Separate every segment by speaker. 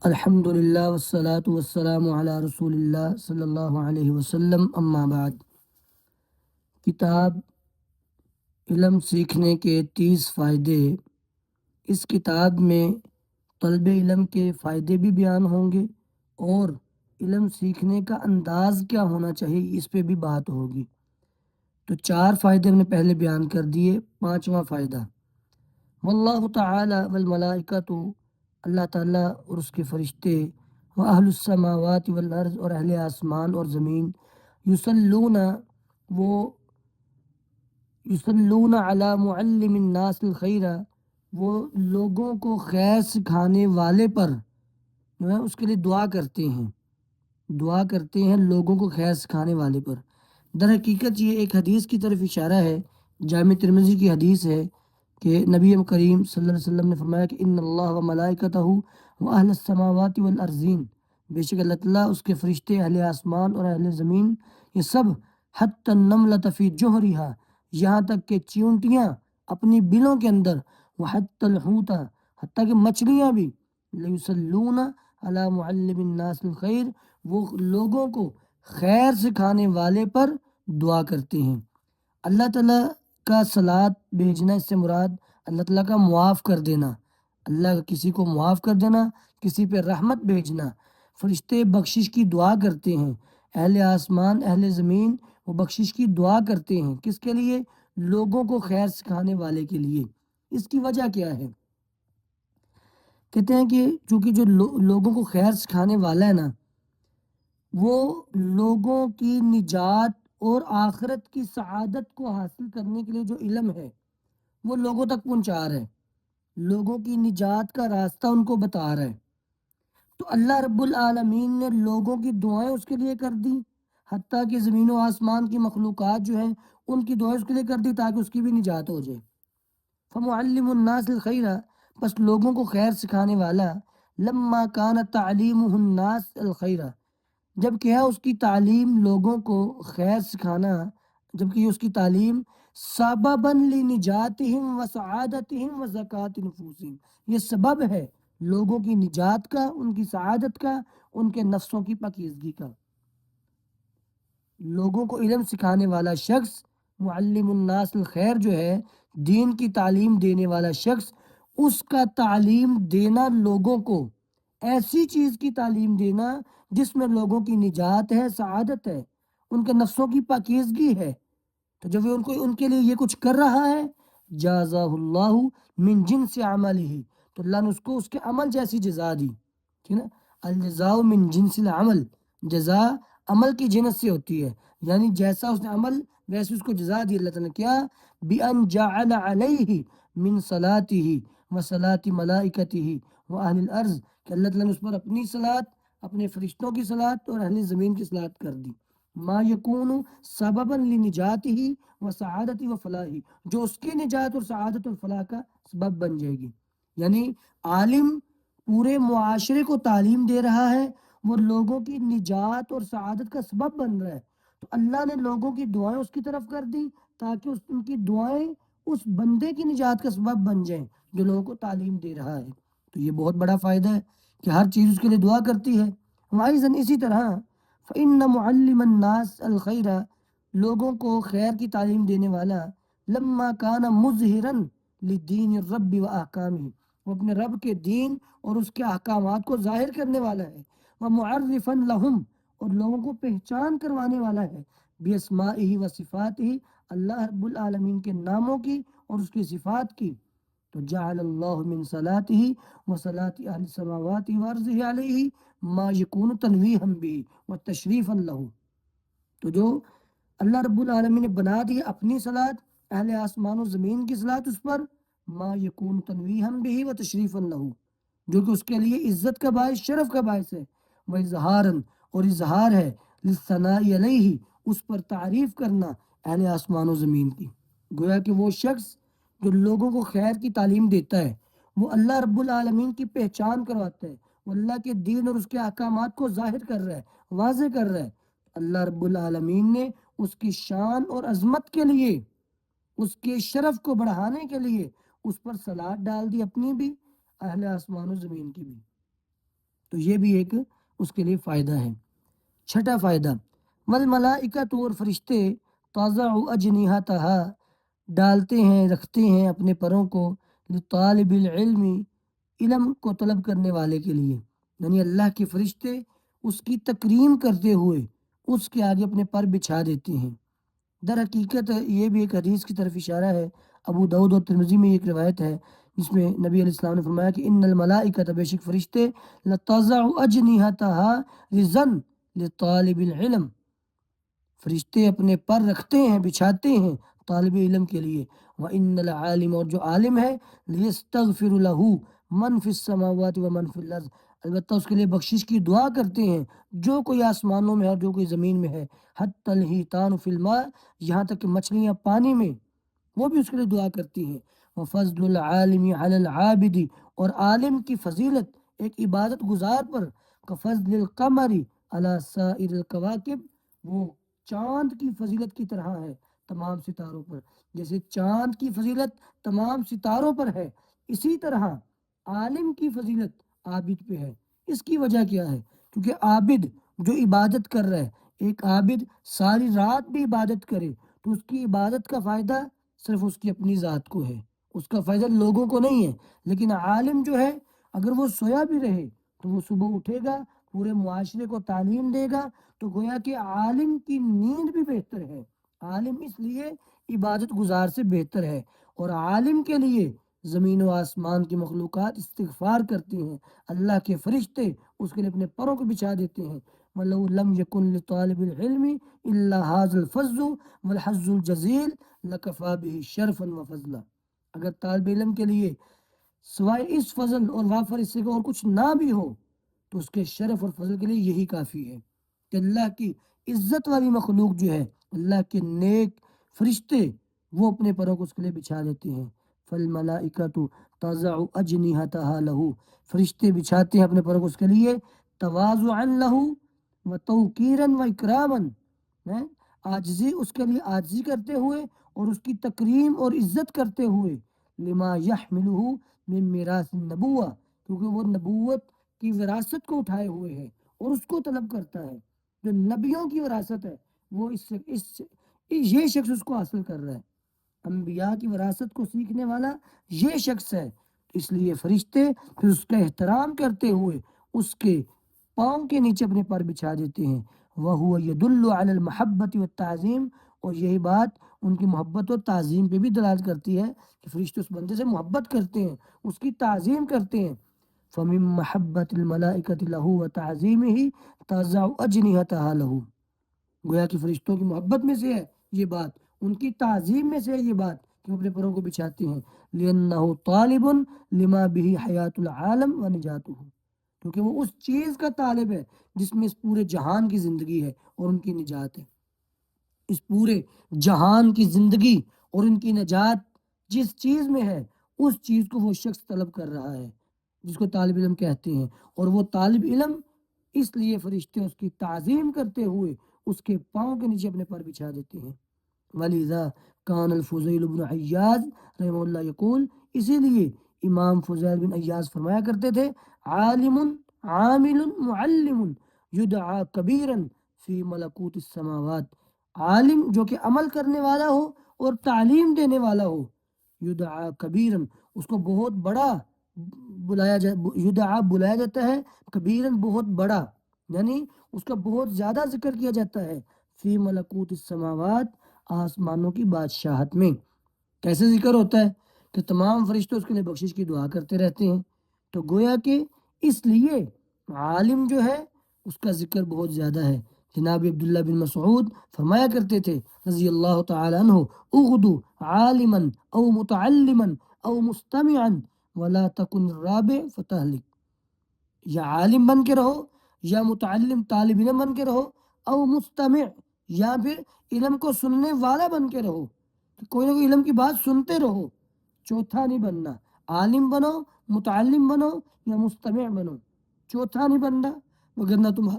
Speaker 1: الحمد للہ والصلاة والسلام علی رسول اللہ صلی اللہ علیہ وسلم، اما بعد۔ کتاب علم سیکھنے کے 30 فائدے۔ اس کتاب میں طلب علم کے فائدے بھی بیان ہوں گے اور علم سیکھنے کا انداز کیا ہونا چاہیے اس پہ بھی بات ہوگی۔ تو 4 فائدے ہم نے پہلے بیان کر دیے۔ 5واں فائدہ، واللہ تعالی والملائکۃ، اللہ تعالیٰ اور اس کے فرشتے، اہل السماوات والارض، اور اہل آسمان اور زمین، یصلون، وہ یصلون علی معلم الناس الخیر، وہ لوگوں کو خیر سکھانے والے پر جو ہے اس کے لیے دعا کرتے ہیں لوگوں کو خیر سکھانے والے پر۔ در حقیقت یہ ایک حدیث کی طرف اشارہ ہے، جامع ترمذی کی حدیث ہے کہ نبی کریم صلی اللہ علیہ وسلم نے فرمایا کہ ان اللہ و ملائکتہ و اہل السماوات والارضین، بے شک اللہ تعالیٰ، اس کے فرشتے، اہل آسمان اور اہل زمین، یہ سب حتی النملۃ فی جوہرہا، یہاں تک کہ چیونٹیاں اپنی بلوں کے اندر، وحتی الحوت، حتیٰ کہ مچھلیاں بھی، لیصلون علی معلم الناس الخیر، وہ لوگوں کو خیر سکھانے والے پر دعا کرتے ہیں۔ اللہ تعالیٰ کا صلات بھیجنا، اس سے مراد اللہ تعالیٰ کا معاف کر دینا، اللہ کا کسی کو معاف کر دینا، کسی پہ رحمت بھیجنا۔ فرشتے بخشش کی دعا کرتے ہیں، اہل آسمان اہل زمین وہ بخشش کی دعا کرتے ہیں، کس کے لیے؟ لوگوں کو خیر سکھانے والے کے لیے۔ اس کی وجہ کیا ہے؟ کہتے ہیں کہ چونکہ جو لوگوں کو خیر سکھانے والا ہے نا، وہ لوگوں کی نجات اور آخرت کی سعادت کو حاصل کرنے کے لیے جو علم ہے وہ لوگوں تک پہنچا رہا ہے، لوگوں کی نجات کا راستہ ان کو بتا رہا ہے۔ تو اللہ رب العالمین نے لوگوں کی دعائیں اس کے لیے کر دی، حتیٰ کہ زمین و آسمان کی مخلوقات جو ہیں ان کی دعائیں اس کے لیے کر دی تاکہ اس کی بھی نجات ہو جائے۔ فمعلم الناس الخیر، بس لوگوں کو خیر سکھانے والا، لما کان تعلیمہ الناس الخیر، جب کہ ہے اس کی تعلیم لوگوں کو خیر سکھانا، جب کہ اس کی تعلیم سبباً لنجاتہم و سعادتہم و زکاة نفوسہم، یہ سبب ہے لوگوں کی نجات کا، ان کی سعادت کا، ان کے نفسوں کی پاکیزگی کا۔ لوگوں کو علم سکھانے والا شخص، معلم الناس الخیر جو ہے، دین کی تعلیم دینے والا شخص، اس کا تعلیم دینا لوگوں کو ایسی چیز کی تعلیم دینا جس میں لوگوں کی نجات ہے، سعادت ہے، ان کے نفسوں کی پاکیزگی ہے۔ تو جب وہ ان کے لیے یہ کچھ کر رہا ہے، جازہ اللہ من جنس عملہ، تو اللہ نے اس کو اس کے عمل جیسی جزا دی، ٹھیک ہے نا؟ الجزاء من جنس العمل، جزا عمل کی جنس سے ہوتی ہے، یعنی جیسا اس نے عمل ویسے اس کو جزا دی۔ اللہ تعالیٰ نے کیا؟ بِأَنْ جَعَلَ عَلَيْهِ من صلاتہ و صلاۃ ملائکتہ و اہل الارض، کہ اللہ تعالیٰ نے اس پر اپنی صلات، اپنے فرشتوں کی صلات اور اہل زمین کی صلات کر دی، ما یکون سببا لنجاتہ و سعادت و فلاح، جو اس کی نجات اور سعادت اور فلاح کا سبب بن جائے گی۔ یعنی عالم پورے معاشرے کو تعلیم دے رہا ہے، وہ لوگوں کی نجات اور سعادت کا سبب بن رہا ہے، تو اللہ نے لوگوں کی دعائیں اس کی طرف کر دی تاکہ ان کی دعائیں اس بندے کی نجات کا سبب بن جائیں جو لوگوں کو تعلیم دے رہا ہے۔ تو یہ بہت بڑا فائدہ ہے کہ ہر چیز اس کے لیے دعا کرتی ہے۔ وائزن اسی طرح فإن معلم الناس الخیر، لوگوں کو خیر کی تعلیم دینے والا، لما کان مظہرا لدین الرب و احکامہ، وہ اپنے رب کے دین اور اس کے احکامات کو ظاہر کرنے والا ہے، ومعرفا لہم، اور لوگوں کو پہچان کروانے والا ہے، باسمائہ و صفاتہ، اللہ رب العالمین کے ناموں کی اور اس کی صفات کی، تو جعل اللہ من صلاتہ و صلاۃ اہل السماوات وارضہ علیہ ما یکون تنویہا بہ و تشریفا لہ، تو جو اللہ رب العالمین نے بنا دی اپنی صلات، اہل آسمان و زمین کی صلات اس پر، ما یکون تنویہا بہ و تشریفا لہ، جو کہ اس کے لیے عزت کا باعث، شرف کا باعث ہے، وہ اظہاراً، اور اظہار ہے، للثناء علیہ، اس پر تعریف کرنا اہل آسمان و زمین کی۔ گویا کہ وہ شخص جو لوگوں کو خیر کی تعلیم دیتا ہے، وہ اللہ رب العالمین کی پہچان کرواتا ہے، وہ اللہ کے دین اور اس کے احکامات کو ظاہر کر رہا ہے، واضح کر رہا ہے۔ اللہ رب العالمین نے اس کی شان اور عظمت کے لیے، اس کے شرف کو بڑھانے کے لیے اس پر صلات ڈال دی، اپنی بھی، اہل آسمان و زمین کی بھی۔ تو یہ بھی ایک اس کے لیے فائدہ ہے۔ چھٹا فائدہ، والملائکۃ، اور فرشتے، تضع اجنحتہا، ڈالتے ہیں، رکھتے ہیں اپنے پروں کو، لطالب العلم، علم کو طلب کرنے والے کے لیے، یعنی اللہ کے فرشتے اس کی تکریم کرتے ہوئے اس کے آگے اپنے پر بچھا دیتے ہیں۔ در حقیقت یہ بھی ایک حدیث کی طرف اشارہ ہے، ابو داؤد اور ترمذی میں ایک روایت ہے جس میں نبی علیہ السلام نے فرمایا کہ ان الملائکۃ، بے شک فرشتے، لتضع اجنحتہا رضا لطالب العلم، فرشتے اپنے پر رکھتے ہیں، بچھاتے ہیں طالب علم کے لیے۔ وَإِنَّ الْعَالِمَ، اور جو عالم ہے، لِيَسْتَغْفِرُ لَهُ مَنْ فِي السَّمَاوَاتِ وَمَنْ فِي الْأَرْضِ، البتہ اس کے لیے بخشش کی دعا کرتے ہیں جو کوئی آسمانوں میں ہے اور جو کوئی زمین میں ہے، حَتَّى الْحِيتَانُ فِي الْمَاءِ، یہاں تک کہ مچھلیاں پانی میں، وہ بھی اس کے لیے دعا کرتی ہیں۔ وَفَضْلُ الْعَالِمِ عَلَى الْعَابِدِ، اور عالم کی فضیلت ایک عبادت گزار پر، كَفَضْلِ الْقَمَرِ عَلَى سَائِرِ الْكَوَاكِبِ، وہ چاند کی فضیلت کی طرح ہے تمام ستاروں پر، جیسے چاند کی فضیلت تمام ستاروں پر ہے، اسی طرح عالم کی فضیلت عابد پہ ہے۔ اس کی وجہ کیا ہے؟ کیونکہ عابد جو عبادت کر رہا ہے، ایک عابد ساری رات بھی عبادت کرے تو اس کی عبادت کا فائدہ صرف اس کی اپنی ذات کو ہے، اس کا فائدہ لوگوں کو نہیں ہے۔ لیکن عالم جو ہے، اگر وہ سویا بھی رہے تو وہ صبح اٹھے گا، پورے معاشرے کو تعلیم دے گا، تو گویا کہ عالم کی نیند بھی بہتر ہے۔ عالم اس لیے عبادت گزار سے بہتر ہے، اور عالم کے لیے زمین و آسمان کی مخلوقات استغفار کرتی ہیں، اللہ کے فرشتے اس کے لیے اپنے پروں کو بچھا دیتے ہیں۔ وَلَوْ لَمْ يَكُنْ لِطَالِبِ الْعِلْمِ إِلَّا هَذَا الْفَضْلُ وَالْحَظُّ الْجَزِيلُ لَكَفَى بِهِ شَرْفًا وَفَضْلًا، اگر طالب علم کے لیے سوائے اس فضل اور وافر حصے کو اور کچھ نہ بھی ہو تو اس کے شرف اور فضل کے لیے یہی کافی ہے کہ اللہ کی عزت والی مخلوق جو ہے، اللہ کے نیک فرشتے، وہ اپنے پروں کو اس کے لیے بچھا دیتے ہیں۔ فَالْمَلَائِكَةُ تَضَعُ أَجْنِحَتَهَا لَهُ، فرشتے بچھاتے ہیں اپنے پروں کو اس کے لیے، تواضعا لَهُ وَتَوْقِيرًا وَإِكْرَامًا، عاجزی، اس کے لیے عاجزی کرتے ہوئے اور اس کی تکریم اور عزت کرتے ہوئے، لما يحملہ من میراث النبوہ، کیونکہ وہ نبوت کی وراثت کو اٹھائے ہوئے ہے اور اس کو طلب کرتا ہے، جو نبیوں کی وراثت ہے وہ یہ شخص اس کو حاصل کر رہا ہے، انبیاء کی وراثت کو سیکھنے والا یہ شخص ہے۔ اس لیے فرشتے پھر اس کا احترام کرتے ہوئے اس کے پاؤں کے نیچے اپنے پر بچھا دیتے ہیں۔ وَهُوَ يَدُلُّ عَلَى الْمَحَبَّةِ وَالتَّعْظِيمِ، اور یہی بات ان کی محبت اور تعظیم پہ بھی دلالت کرتی ہے کہ فرشتے اس بندے سے محبت کرتے ہیں، اس کی تعظیم کرتے ہیں۔ فَمِن مَحَبَّةِ الْمَلَائِكَةِ لَهُ وَتَعْظِيمِهِ تَضَعُ أَجْنِحَتَهَا لَهُ، گویا کہ فرشتوں کی محبت میں سے ہے یہ بات، ان کی تعظیم میں سے ہے یہ بات کہ وہ اپنے پروں کو بچھاتے ہیں۔ لِأَنَّهُ طَالِبٌ لِمَا بِهِ حَيَاةُ الْعَالَمِ وَنِجَاتُهُ، کیونکہ وہ اس چیز کا طالب ہے جس میں اس پورے جہان کی زندگی ہے اور ان کی نجات ہے۔ اس پورے جہان کی زندگی اور ان کی نجات جس چیز میں ہے، اس چیز کو وہ شخص طلب کر رہا ہے جس کو طالب علم کہتے ہیں، اور وہ طالب علم اس لیے فرشتے اس کی تعظیم کرتے ہوئے اس کے پاؤں کے نیچے اپنے پر بچھا دیتے ہیں۔ وَلِذَا كَانَ الْفُضَيْلُ بْنُ عِيَاض رحمہ اللہ یقول، اسی لیے امام فضیل بن عیاض فرمایا کرتے تھے، عالم عامل معلم یدعا کبیرا فی ملکوت السماوات، عالم جو کہ عمل کرنے والا ہو اور تعلیم دینے والا ہو، یدعا کبیرن، اس کو بہت بڑا بلایا جاتا ہے، کبیرن بہت بڑا، یعنی اس کا بہت زیادہ ذکر کیا جاتا ہے، فی ملکوت السماوات، آسمانوں کی بادشاہت میں۔ کیسے ذکر ہوتا ہے کہ تمام فرشتے اس کے لیے بخشش کی دعا کرتے رہتے ہیں، تو گویا کہ اس لیے عالم جو ہے اس کا ذکر بہت زیادہ ہے۔ جناب عبداللہ بن مسعود فرمایا کرتے تھے رضی اللہ تعالی عنہ، اغدو عالما او متعلما او مستمعا ولا تکن الرابع فتہلک، یا عالم بن کے رہو، یا متعلم طالب علم بن کے رہو، او مستمع، یا پھر علم کو سننے والا بن کے رہو، کوئی نہ کوئی علم کی بات سنتے رہو، چوتھا نہیں بننا، عالم بنو، متعلم بنو یا مستمع بنو، چوتھا نہیں بننا، وگرنہ تم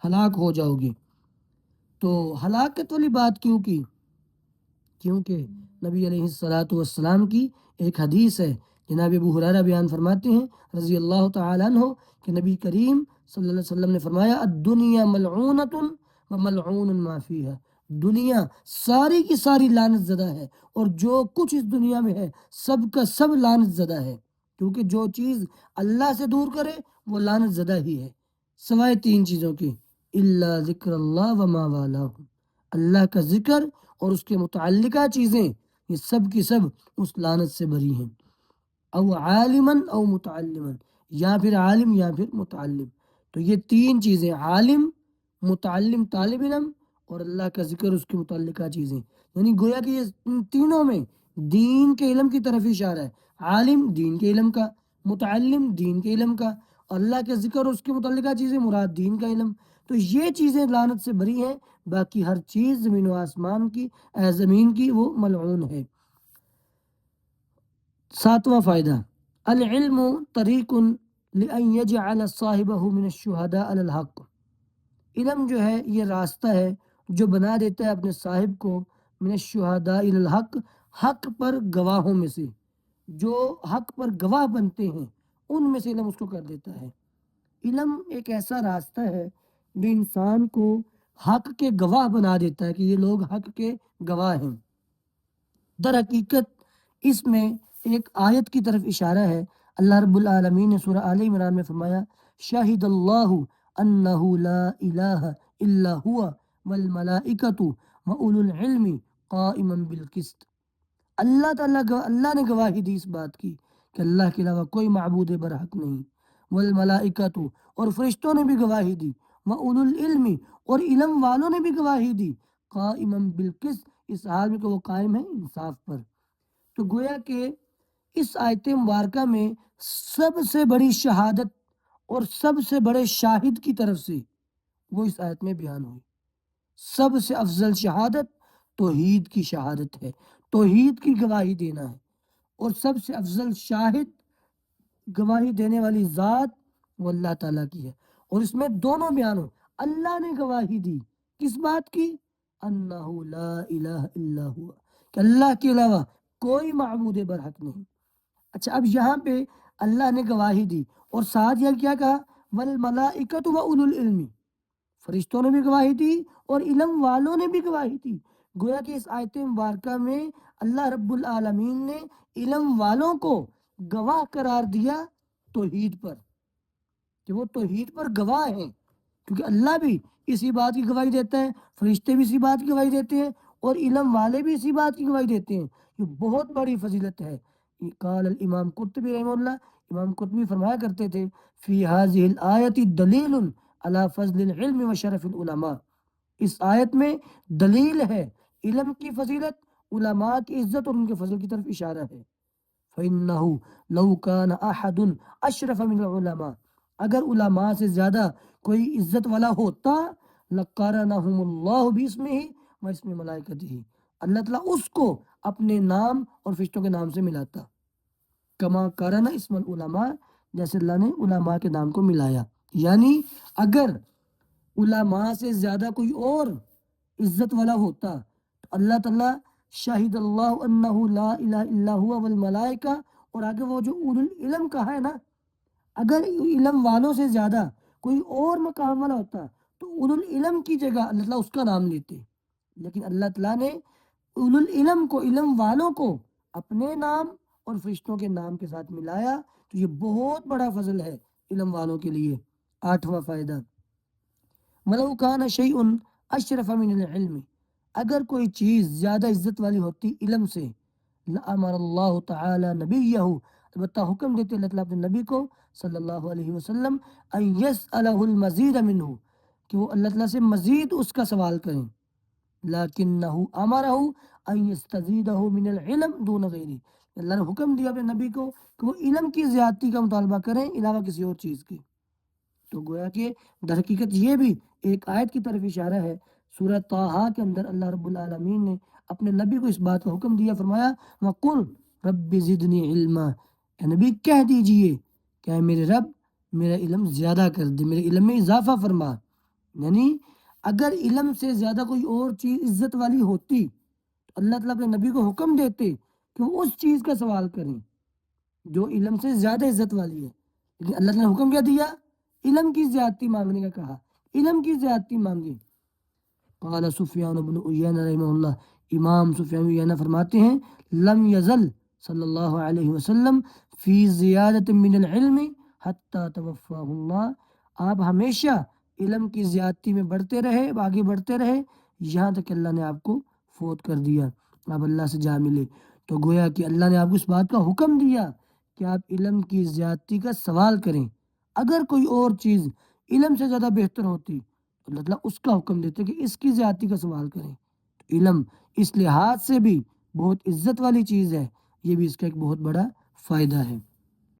Speaker 1: ہلاک ہو جاؤ گے۔ تو ہلاکت والی بات کیوں کی؟ کیونکہ نبی علیہ الصلاۃ والسلام کی ایک حدیث ہے جناب ابو ہریرہ بیان فرماتے ہیں رضی اللہ تعالیٰ عنہ کہ نبی کریم صلی اللہ علیہ وسلم نے فرمایا الدنیا ملعونۃ وملعون ما فیہا، دنیا ساری کی ساری لعنت زدہ ہے، اور جو کچھ اس دنیا میں ہے سب کا سب لعنت زدہ ہے، کیونکہ جو چیز اللہ سے دور کرے وہ لعنت زدہ ہی ہے، سوائے تین چیزوں کی، الا ذکر اللہ وما والہ، اللہ کا ذکر اور اس کے متعلقہ چیزیں، یہ سب کی سب اس لعنت سے بری ہیں، او عالمن او متعلمن، یا پھر عالم یا پھر متعلم، تو یہ تین چیزیں، عالم، متعلم طالب علم، اور اللہ کا ذکر اس کے متعلقہ چیزیں، یعنی گویا کہ یہ ان تینوں میں دین کے علم کی طرف اشارہ ہے، عالم دین کے علم کا، متعلم دین کے علم کا، اور اللہ کے ذکر اور اس کے متعلقہ چیزیں مراد دین کا علم، تو یہ چیزیں لعنت سے بری ہیں، باقی ہر چیز زمین و آسمان کی زمین کی وہ ملعون ہے۔ ساتواں فائدہ، العلم طریق لأن یجعل صاحبہ من الشہداء علی الحق، علم جو ہے یہ راستہ ہے جو بنا دیتا ہے اپنے صاحب کو من الشہداء علی الحق، حق پر گواہوں میں سے، جو حق پر گواہ بنتے ہیں ان میں سے علم اس کو کر دیتا ہے۔ علم ایک ایسا راستہ ہے جو انسان کو حق کے گواہ بنا دیتا ہے کہ یہ لوگ حق کے گواہ ہیں۔ در حقیقت اس میں ایک آیت کی طرف اشارہ ہے، اللہ رب العالمین نے سورہ آل عمران میں فرمایا شاہد اللہ انہ لا الہ الا ہوا والملائکۃ واولو العلم قائما بالقسط، اللہ نے گواہی دی اس بات کی کہ اللہ کے علاوہ کوئی معبود برحق نہیں، والملائکۃ، اور فرشتوں نے بھی گواہی دی، واولو العلم، اور علم والوں نے بھی گواہی دی، قائما بالقسط، اس حال میں کہ وہ قائم ہے انصاف پر۔ تو گویا کہ اس آیت مبارکہ میں سب سے بڑی شہادت اور سب سے بڑے شاہد کی طرف سے وہ اس آیت میں بیان ہوئی، سب سے افضل شہادت توحید کی شہادت ہے، توحید کی گواہی دینا ہے، اور سب سے افضل شاہد گواہی دینے والی ذات وہ اللہ تعالیٰ کی ہے، اور اس میں دونوں بیان ہو، اللہ نے گواہی دی کس بات کی، انہ لا الہ الا ہوا، کہ اللہ کے علاوہ کوئی معبود برحق نہیں۔ اچھا، اب یہاں پہ اللہ نے گواہی دی اور ساتھ یہ کیا کہا، والملائکۃ واولو العلم، فرشتوں نے بھی گواہی دی اور علم والوں نے بھی گواہی دی۔ گویا کہ اس آیت مبارکہ میں اللہ رب العالمین نے علم والوں کو گواہ قرار دیا توحید پر، کہ وہ توحید پر گواہ ہیں، کیونکہ اللہ بھی اسی بات کی گواہی دیتا ہے، فرشتے بھی اسی بات کی گواہی دیتے ہیں، اور علم والے بھی اسی بات کی گواہی دیتے ہیں، یہ بہت بڑی فضیلت ہے۔ قال الامام قرطبی رحمہ اللہ، امام قرطبی فرمایا کرتے تھے فی ہذہ الآیت دلیل علی فضل العلم و شرف العلماء، اس آیت میں دلیل ہے علم کی فضیلت، علماء کی عزت اور ان کے فضل کی طرف اشارہ ہے۔ فَإِنَّهُ لَوْ كَانَ أَحَدٌ أَشْرَفَ مِنَ الْعُلَمَاء، اگر علماء سے زیادہ کوئی عزت والا ہوتا لَقَارَنَهُمُ اللَّهُ بِاسْمِهِ وَاسْمِ مَلَائِكَتِهِ، اللہ تعالیٰ اس کو اپنے نام اور فرشتوں کے نام سے ملاتا، کما قارن اسم العلماء، جیسے اللہ نے علماء کے نام کو ملایا، یعنی اگر علماء سے زیادہ کوئی اور عزت والا ہوتا تو اللہ تعالیٰ شاہد اللہ انہ لا الہ الا ہوا والملائکہ، اور آگے وہ جو اولو العلم کہا ہے نا، اگر علم والوں سے زیادہ کوئی اور مقام والا ہوتا تو اولو العلم کی جگہ اللہ تعالیٰ اس کا نام لیتے، لیکن اللہ تعالیٰ نے اولو العلم کو، علم والوں کو اپنے نام اور فرشتوں کے نام کے ساتھ ملایا، تو یہ بہت بڑا فضل ہے علم والوں کے لیے۔ آٹھواں فائدہ، وَلَوْ كَانَ شَيْءٌ أَشْرَفَ مِنَ الْعِلْمِ، اگر کوئی چیز زیادہ عزت والی ہوتی علم سے، لَأَمَرَ اللَّهُ تَعَالَى نَبِيَّهُ، البتہ حکم دیتے اللہ تعالیٰ اپنے نبی کو صلی اللہ علیہ وسلم، أَن يَسْأَلَهُ الْمَزِيدَ مِنْهُ، کہ وہ اللہ تعالیٰ سے مزید اس کا سوال کریں، لَكِنَّهُ أَمَرَهُ أَن يَسْتَزِيدَهُ مِنَ الْعِلْمِ دُونَ غَيْرِهِ، اللہ نے حکم دیا اپنے نبی کو کہ وہ علم کی زیادتی کا مطالبہ کریں علاوہ کسی اور چیز کے۔ تو گویا کہ در حقیقت یہ بھی ایک آیت کی طرف اشارہ ہے، سورہ طٰہٰ کے اندر اللہ رب العالمین نے اپنے نبی کو اس بات کا حکم دیا، فرمایا وَقُلْ رَبِّ زِدْنِی عِلْمًا، اے نبی کہہ دیجئے کہ اے میرے رب میرا علم زیادہ کر دے، میرے علم میں اضافہ فرما، یعنی اگر علم سے زیادہ کوئی اور چیز عزت والی ہوتی تو اللہ تعالیٰ اپنے نبی کو حکم دیتے کہ وہ اس چیز کا سوال کریں، جو علم سے زیادہ عزت والی ہے، لیکن اللہ تعالیٰ نے حکم کیا دیا؟ علم کی زیادتی مانگنے کا کہا، علم کی زیادتی مانگی۔ قال سفیان بن عیینہ رحمہ اللہ، امام سفیان بن عیینہ فرماتے ہیں لم یزل صلی اللہ علیہ وسلم فی زیادت من العلم حتی توفاہ اللہ، آپ ہمیشہ علم کی زیادتی میں بڑھتے رہے، آگے بڑھتے رہے، یہاں تک کہ اللہ نے آپ کو فوت کر دیا، آپ اللہ سے جا ملے۔ تو گویا کہ اللہ نے آپ کو اس بات کا حکم دیا کہ آپ علم کی زیادتی کا سوال کریں۔ اگر کوئی اور چیز علم سے زیادہ بہتر ہوتی، اللہ تعالیٰ اس کا حکم دیتے کہ اس کی زیادتی کا سوال کریں۔ تو علم اس لحاظ سے بھی بہت عزت والی چیز ہے، یہ بھی اس کا ایک بہت بڑا فائدہ ہے۔